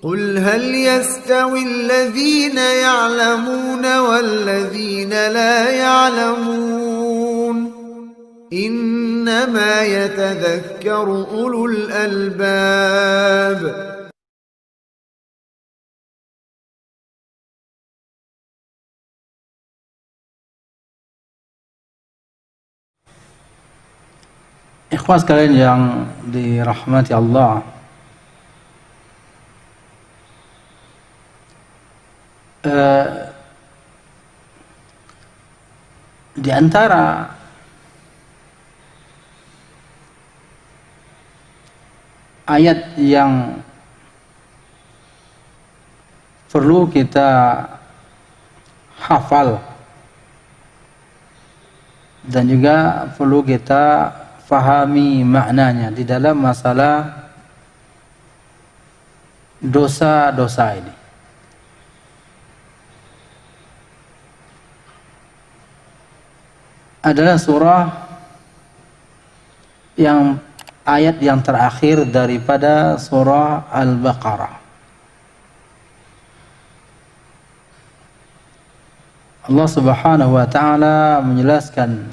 قل هل يستوي الذين يعلمون والذين لا يعلمون إنما يتذكر أولو الألباب. Ikhwan sekalian yang dirahmati Allah, di antara ayat yang perlu kita hafal dan juga perlu kita fahami maknanya di dalam masalah dosa-dosa ini adalah surah yang ayat yang terakhir daripada surah Al-Baqarah. Allah Subhanahu wa taala menjelaskan,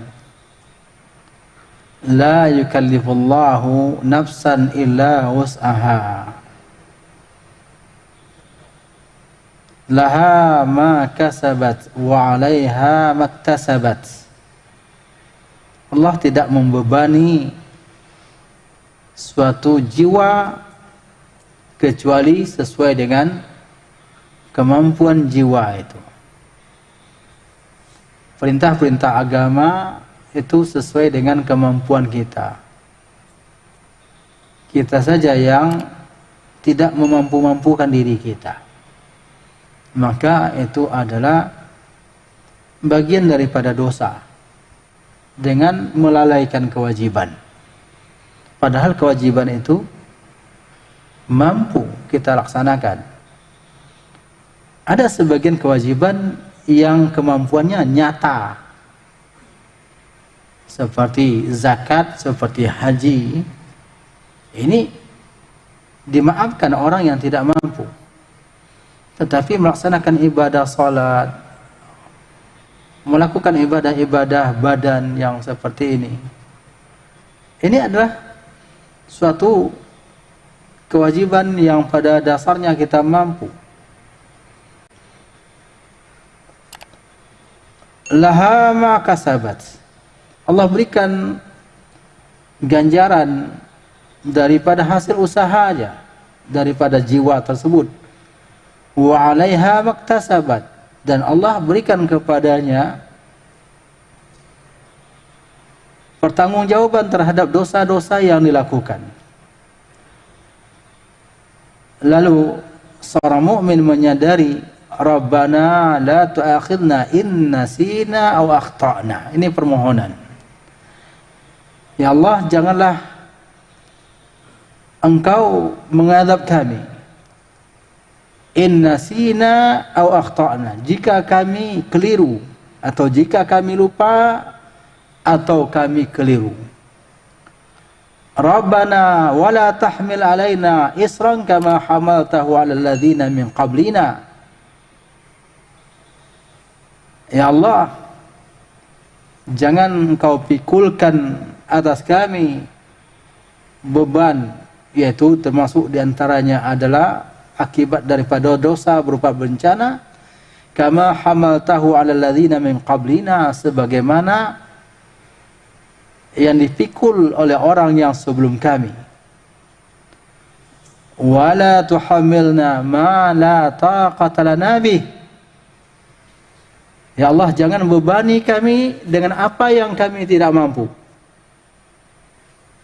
la yukallifullahu nafsan illa wus'aha laha ma kasabat wa 'alaiha maktasabat. Allah tidak membebani suatu jiwa kecuali sesuai dengan kemampuan jiwa itu. Perintah-perintah agama itu sesuai dengan kemampuan kita. Kita saja yang tidak memampu-mampukan diri kita. Maka itu adalah bagian daripada dosa dengan melalaikan kewajiban. Padahal kewajiban itu mampu kita laksanakan. Ada sebagian kewajiban yang kemampuannya nyata, seperti zakat, seperti haji. Ini dimaafkan orang yang tidak mampu. Tetapi melaksanakan ibadah salat, melakukan ibadah-ibadah badan yang seperti ini adalah suatu kewajiban yang pada dasarnya kita mampu. Laha ma kasabat. Allah berikan ganjaran daripada hasil usahanya, daripada jiwa tersebut. Wa 'alaiha maktasabat, dan Allah berikan kepadanya pertanggungjawaban terhadap dosa-dosa yang dilakukan. Lalu seorang mukmin menyadari, Rabbana la tu'akhidna in nasina aw akhtana. Ini permohonan. Ya Allah, janganlah Engkau mengadab kami in nasina aw akhtana, jika kami keliru atau jika kami lupa atau kami keliru. Rabbana wala tahmil alaina isran kama hamaltahu 'alal ladzina min qablina. Ya Allah, jangan Engkau pikulkan atas kami beban, yaitu termasuk diantaranya adalah akibat daripada dosa berupa bencana, kama hamaltahu 'alal ladzina min qablina, sebagaimana yang dipikul oleh orang yang sebelum kami. Wala tuhammilna ma la taqata lana bih. Ya Allah, jangan bebani kami dengan apa yang kami tidak mampu.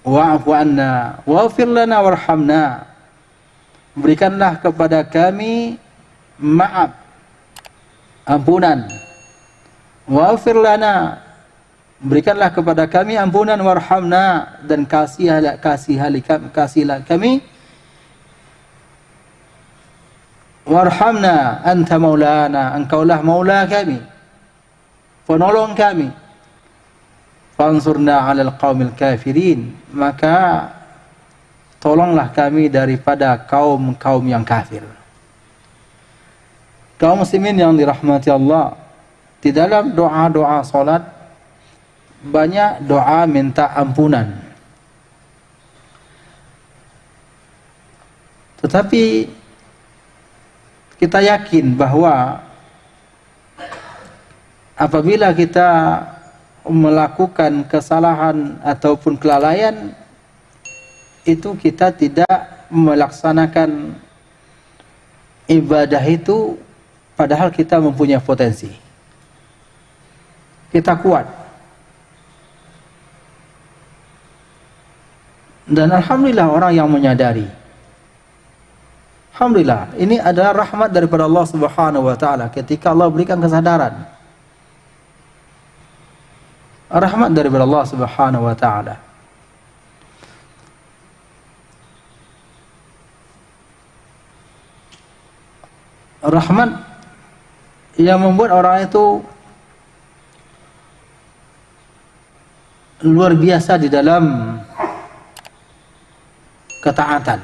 Wa'fu anna waghfir lana warhamna. Berikanlah kepada kami maaf, ampunan. Waghfir lana, berikanlah kepada kami ampunan, warhamna, dan kasihilah kami. Warhamna anta maulana, engkaulah maula kami, penolong kami. Fansurna 'alal qaumil kafirin, maka tolonglah kami daripada kaum-kaum yang kafir. Kaum muslimin yang dirahmati Allah, di dalam doa-doa salat banyak doa minta ampunan. Tetapi kita yakin bahwa apabila kita melakukan kesalahan ataupun kelalaian, itu kita tidak melaksanakan ibadah itu padahal kita mempunyai potensi. Kita kuat. Dan alhamdulillah orang yang menyadari. Alhamdulillah, ini adalah rahmat daripada Allah Subhanahu wa taala ketika Allah berikan kesadaran. Rahmat daripada Allah Subhanahu wa taala. Rahmat yang membuat orang itu luar biasa di dalam ketaatan.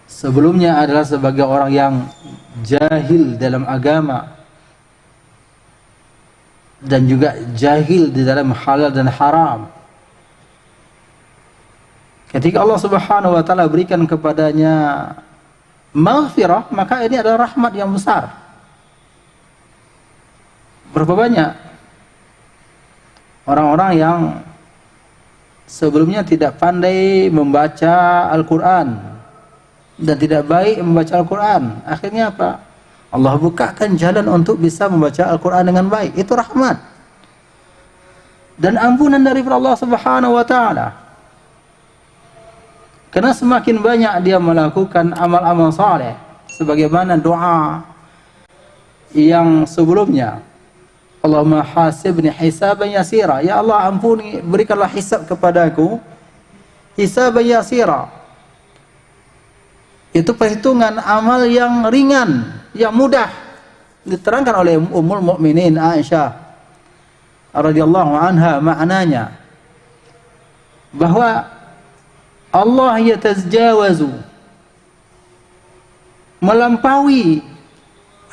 Sebelumnya adalah sebagai orang yang jahil dalam agama dan juga jahil di dalam halal dan haram. Ketika Allah Subhanahu wa taala berikan kepadanya maghfirah, maka ini adalah rahmat yang besar. Berapa banyak orang-orang yang sebelumnya tidak pandai membaca Al-Quran dan tidak baik membaca Al-Quran, akhirnya apa? Allah bukakan jalan untuk bisa membaca Al-Quran dengan baik. Itu rahmat dan ampunan dari Allah Subhanahu wa taala. Karena semakin banyak dia melakukan amal-amal saleh, sebagaimana doa yang sebelumnya, Allahumma hasibni hisaban yasira, ya Allah ampuni, berikanlah hisab kepadaku hisaban yasira. Itu perhitungan amal yang ringan, yang mudah. Diterangkan oleh Ummul Mukminin Aisyah radhiyallahu anha maknanya bahwa Allah yatazjawazu, melampaui,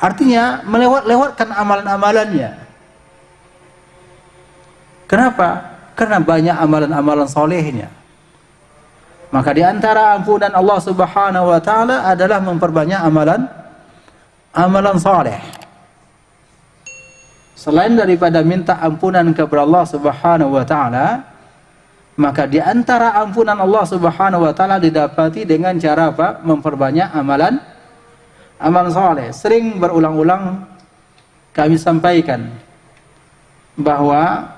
artinya melewatkan amalan-amalannya. Kenapa? Karena banyak amalan-amalan solehnya. Maka di antara ampunan Allah Subhanahu wa taala adalah memperbanyak amalan saleh. Selain daripada minta ampunan kepada Allah Subhanahu wa taala, maka di antara ampunan Allah Subhanahu wa taala didapati dengan cara apa? Memperbanyak amalan saleh. Sering berulang-ulang kami sampaikan bahwa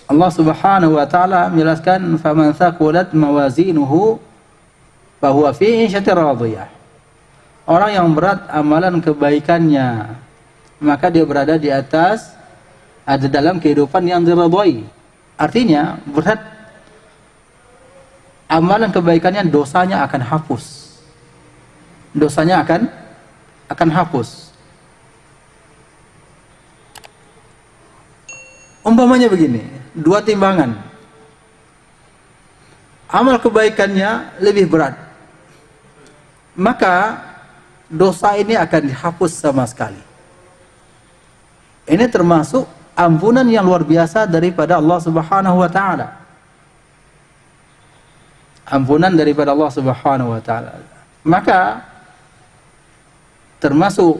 Allah Subhanahu wa taala menjelaskan faman thaqulat mawazinuhu fahuwa fi 'ishatin radiyah. Orang yang berat amalan kebaikannya, maka dia berada di atas, ada dalam kehidupan yang diridhai. Artinya berat amalan kebaikannya, dosanya akan hapus. Dosanya akan hapus. Umpamanya begini, dua timbangan. Amal kebaikannya lebih berat, maka dosa ini akan dihapus sama sekali. Ini termasuk ampunan yang luar biasa daripada Allah Subhanahu wa taala. Ampunan daripada Allah Subhanahu wa taala. Maka termasuk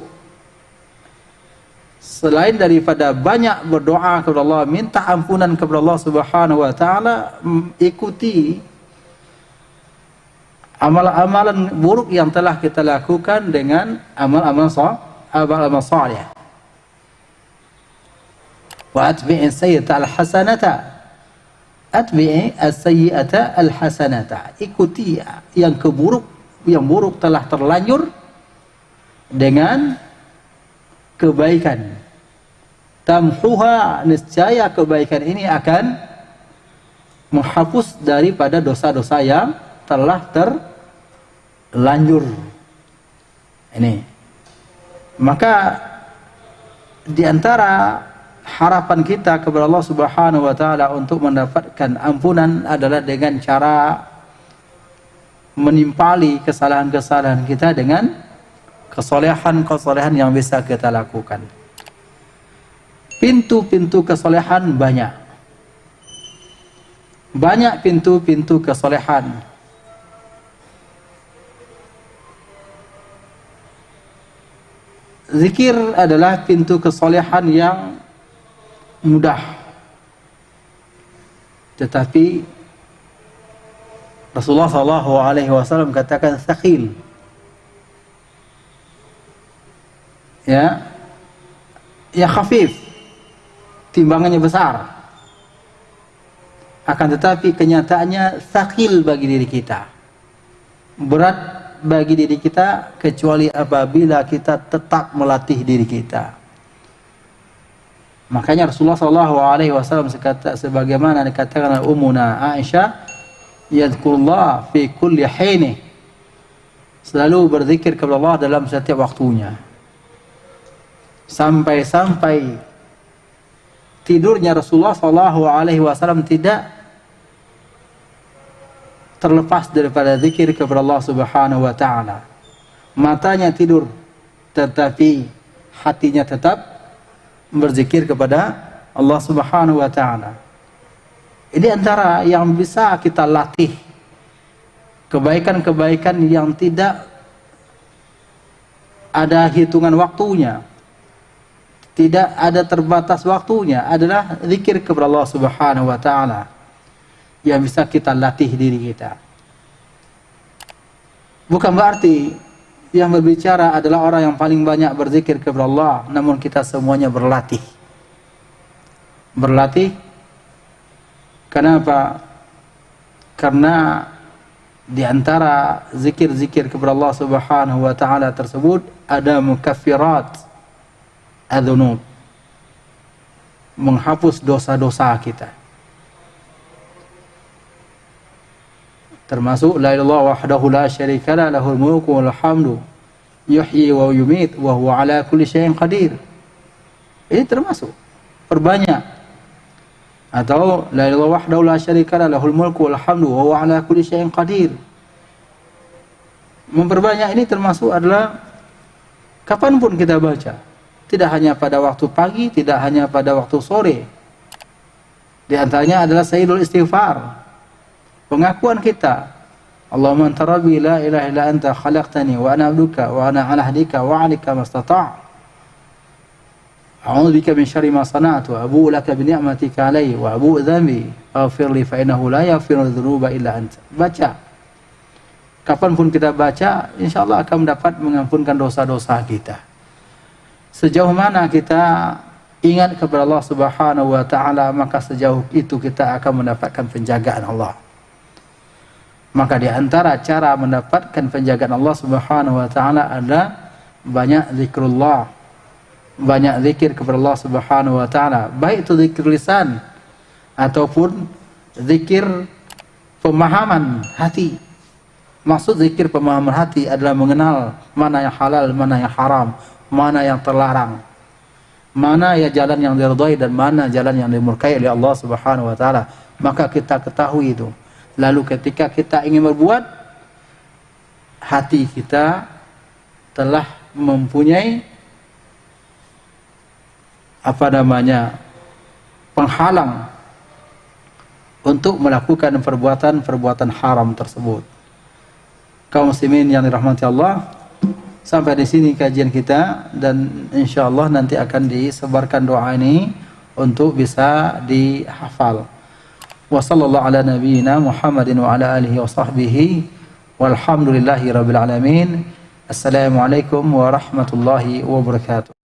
selain daripada banyak berdoa kepada Allah, minta ampunan kepada Allah Subhanahu wa taala, ikuti amalan-amalan buruk yang telah kita lakukan dengan amal-amal saleh. Wa atbi'i as-sayyi'ata al-hasanata, atbi'i as-sayyi'ata al-hasanata. Ikuti yang buruk telah terlanjur dengan kebaikan. Tamhuha, niscaya kebaikan ini akan menghapus daripada dosa-dosa yang telah terlanjur. Ini. Maka di antara harapan kita kepada Allah Subhanahu wa taala untuk mendapatkan ampunan adalah dengan cara menimpali kesalahan-kesalahan kita dengan kesolehan-kesolehan yang bisa kita lakukan. Pintu-pintu kesolehan banyak. Banyak pintu-pintu kesolehan. Zikir adalah pintu kesolehan yang mudah. Tetapi Rasulullah SAW katakan thaqil. Ya khafif, timbangannya besar, akan tetapi kenyataannya thaqil bagi diri kita, berat bagi diri kita, kecuali apabila kita tetap melatih diri kita. Makanya Rasulullah SAW sebagaimana dikatakan oleh Ummuna Aisyah, yadhkurullah fi kulli hini, selalu berzikir kepada Allah dalam setiap waktunya. Sampai-sampai tidurnya Rasulullah SAW tidak terlepas daripada zikir kepada Allah Subhanahu wa taala. Matanya tidur tetapi hatinya tetap berzikir kepada Allah Subhanahu wa taala. Ini antara yang bisa kita latih, kebaikan-kebaikan yang tidak ada hitungan waktunya, tidak ada terbatas waktunya, adalah zikir kepada Allah Subhanahu wa taala yang bisa kita latih diri kita. Bukan berarti yang berbicara adalah orang yang paling banyak berzikir kepada Allah, namun kita semuanya berlatih. Berlatih. Kenapa? Karena di antara zikir-zikir kepada Allah Subhanahu wa taala tersebut ada mukaffirat adzunub, menghapus dosa-dosa kita. Termasuk la ilaha illallah wahdahu la syarikalah lahul mulku wal hamdu yuhyi wa yumiit wa huwa ala kulli syai'in qadir. Ini termasuk perbanyak. Atau la ilaha illallah wahdahu la syarikalah lahul mulku wal hamdu wa huwa ala kulli syai'in qadir. Memperbanyak ini termasuk adalah kapanpun kita baca. Tidak hanya pada waktu pagi, tidak hanya pada waktu sore. Di antaranya adalah sayyidul istighfar. Pengakuan kita, Allahumma anta rabbi la ilaha illa anta khalaqtani wa ana abduka wa ana ala ahdika wa alika mastata'. A'udzu bika min syarri ma sana'tu wa abu'u laka bi ni'matika 'alayya wa abu'u dzambi faghfir li fa innahu la yaghfiru dzunuba illa anta. Baca. Kapanpun kita baca, insyaallah akan mendapat mengampunkan dosa-dosa kita. Sejauh mana kita ingat kepada Allah Subhanahu wa taala, maka sejauh itu kita akan mendapatkan penjagaan Allah. Maka di antara cara mendapatkan penjagaan Allah Subhanahu wa taala adalah banyak zikrullah, banyak zikir kepada Allah Subhanahu wa taala, baik itu zikir lisan ataupun zikir pemahaman hati. Maksud zikir pemahaman hati adalah mengenal mana yang halal, mana yang haram, mana yang terlarang, mana ya jalan yang diridhai dan mana jalan yang dimurkai oleh Allah Subhanahu wa taala. Maka kita ketahui itu. Lalu ketika kita ingin berbuat, hati kita telah mempunyai penghalang untuk melakukan perbuatan-perbuatan haram tersebut. Kaum muslimin yang dirahmati Allah, sampai di sini kajian kita, dan insyaallah nanti akan disebarkan doa ini untuk bisa dihafal. Wa sallallahu ala nabiyyina Muhammadin wa ala alihi wa sahbihi walhamdulillahi rabbil alamin. Assalamualaikum warahmatullahi wabarakatuh.